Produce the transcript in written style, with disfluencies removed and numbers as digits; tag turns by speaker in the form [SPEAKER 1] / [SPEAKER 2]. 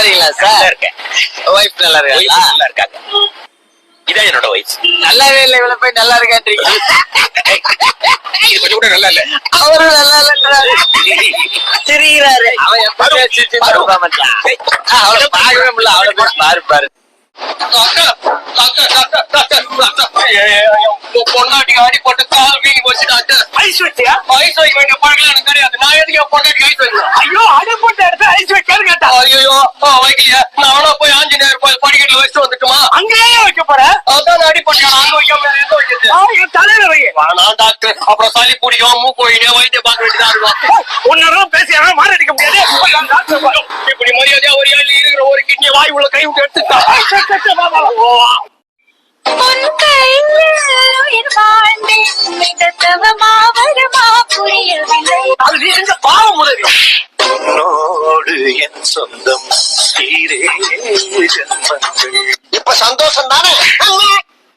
[SPEAKER 1] இருக்கீங்களா சார்?
[SPEAKER 2] இருக்கேன்.
[SPEAKER 1] ஒய்ஃப் நல்லா இருக்கா?
[SPEAKER 2] நல்லா இருக்காங்க. இதான் என்னோட ஒய்ஃப்.
[SPEAKER 1] நல்லாவே இல்லை, இவ்வளவு போய் நல்லா இருக்கான்றீங்க.
[SPEAKER 2] இது கொஞ்சம் கூட நல்லா இல்ல.
[SPEAKER 1] அவரும் நல்லா இல்லைன்றாரு. சிரிக்கிறாரு. அவன் எப்படியா சிரிச்சு அவளை பார்க்கவே முடியல. அவளை போய் பாரு பாரு.
[SPEAKER 2] பொண்டாட்டி அடிப்பட்டு கால் வீங்கி போச்சு டாக்டர். ஐஸ் வச்சியா? ஐஸ் வைக்க வேண்டிய பழக்கம் எனக்கு கிடையாது. நான் எதுக்கு என் பொண்டாட்டி ஐஸ் வைக்கணும்? ஐயோ, அடிப்பட்ட இடத்துல ஐஸ் வைக்கான்னு கேட்டா. ஐயோ வைக்கலையா? நானா போய் ஆஞ்சநேயர் படிக்கட்டுல வச்சுட்டு வந்துட்டுமா? அங்கேயே வைக்க போறேன். அதான் அடிப்பட்டா அங்க வைக்காம வேற எங்க வைக்கிறது? தலையில வை. நான் டாக்டர். அப்புறம் சளி பிடிக்கும், மூக்கு வைக்கணும், வைத்தியம் பார்க்க வேண்டியதா இருக்கும். உன்னரும் பேசி மாறி அடிக்க முடியாது. இப்படி மரியாதையா ஒரு ஏழு இருக்கிற ஒரு கிட்னி வாய் உள்ள கை விட்டு எடுத்துட்டா. பாவம் முதல்
[SPEAKER 3] என் சொந்தம்
[SPEAKER 4] இப்ப சந்தோஷம் தானே?